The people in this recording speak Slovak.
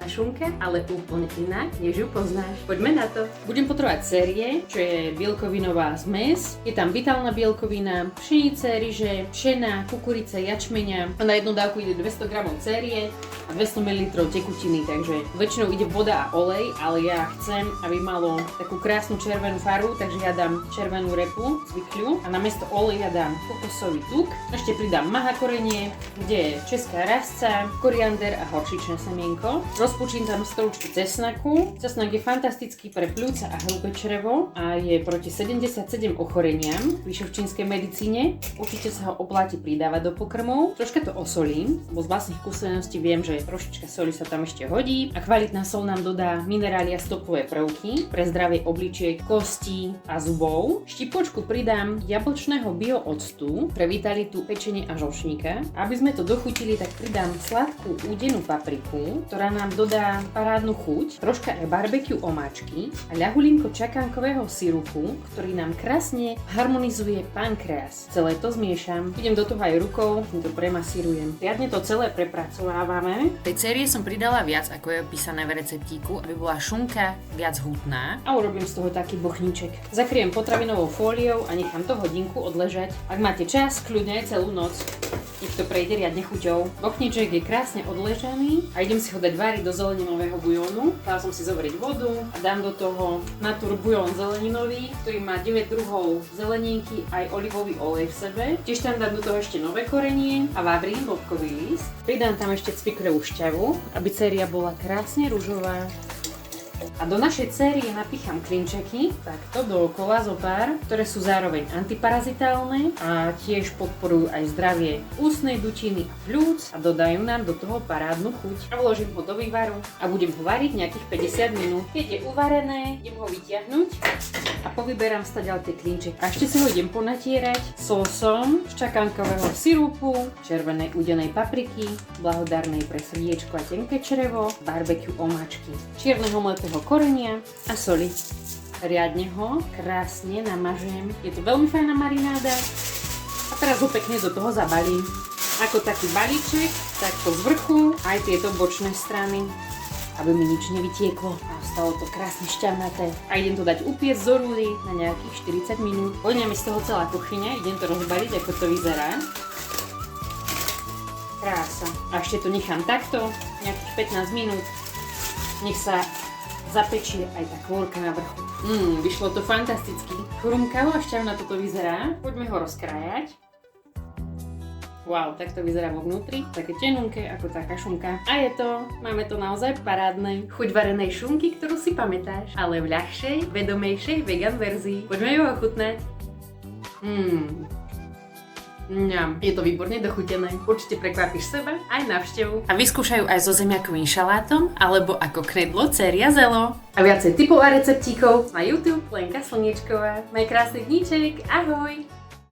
A šunka, ale úplne iná, než ju poznáš. Poďme na to. Budem potrebovať série, čo je bielkovinová zmes. Je tam vitálna bielkovina, pšenice, ryže, pšena, kukurica, jačmeňa. A na jednu dávku ide 200 g série a 200 ml tekutiny, takže väčšinou ide voda a olej, ale ja chcem, aby malo takú krásnu červenú farbu, takže ja dám červenú repu, cvikľu a namiesto oleja dám kokosový tuk. Ešte pridám maha korenie, kde je česká rastca, koriander a horčičné semienko. Rozpúčim tam stoličku cesnaku. Cesnak je fantastický pre pľúca a hrubé črevo a je proti 77 ochoreniam, píše v čínskej medicíne. Určite sa ho oplatí pridávať do pokrmov. Troška to osolím, bo z vlastných skúseností viem, že trošička soli sa tam ešte hodí a kvalitná sol nám dodá minerály a stopové prvky pre zdravie obličiek, kostí a zubov. Štipočku pridám jablčného biooctu pre vitalitu pečene a žlčníka. Aby sme to dochutili, tak pridám sladkú údenú papriku, ktorá nám dodá parádnu chuť, troška aj barbecue omáčky a ľahulinko čakánkového sirupu, ktorý nám krásne harmonizuje pankreas. Celé to zmiešam. Idem do toho aj rukou, to premasírujem. Riadne to celé prepracovávame. V tej sérii som pridala viac, ako je písané v receptíku, aby bola šunka viac hutná a urobím z toho taký bochníček. Zakriem potravinovou fóliou a nechám to hodinku odležať. Ak máte čas, kľudne aj celú noc. Nech to prejde riadne chuťou. Bochníček je krásne odležaný a idem si ho dať váriť do zeleninového bujónu. Dala som si zovriť vodu a dám do toho natur bujón zeleninový, ktorý má 9 druhov zelenienky aj olivový olej v sebe. Tiež tam dám do toho ešte nové korenie a vavrím bobkový list. Pridám tam ešte cvikľovú šťavu, aby céria bola krásne ružová. A do našej série napícham klinčeky, takto dookola zopár, ktoré sú zároveň antiparazitálne a tiež podporujú aj zdravie ústnej dutiny a pľúc a dodajú nám do toho parádnu chuť. A vložím ho do vývaru a budem ho variť nejakých 50 minút. Keď je uvarené, idem ho vyťahnuť a povyberám stadiaľ tie klinčeky. A ešte si ho idem ponatierať sósom z čakánkového sirupu, červenej údenej papriky, blahodárnej pre srdiečko a tenké črevo, barbecue omáčky, čierneho mletého korenia a soli. Riadne ho krásne namažem. Je to veľmi fajná marináda a teraz ho pekne do toho zabalím. Ako taký balíček, takto z vrchu aj tieto bočné strany, aby mi nič nevytieklo a stalo to krásne šťavnaté. A idem to dať upiecť do rúry na nejakých 40 minút. Vonia mi z toho celá kuchyňa, idem to rozbaliť, ako to vyzerá. Krása. A ešte to nechám takto, nejakých 15 minút. Nech sa zapečie aj tá kôrka na vrchu. Vyšlo to fantasticky. Chrumkavo a šťavnato to vyzerá. Poďme ho rozkrájať. Wow, tak to vyzerá vo vnútri. Také tenunké ako tá kašunka. A je to, máme to naozaj parádne. Chuť varenej šunky, ktorú si pamätáš, ale v ľahšej, vedomejšej vegan verzii. Poďme ju ochutnať. Je to výborne dochutené. Určite prekvapíš seba aj návštevu. A vyskúšajú aj so zemiakovým šalátom alebo ako knedlo céria zelo. A viacej tipov a receptíkov na YouTube Lenka Slniečková. Maj krásny dníček, ahoj!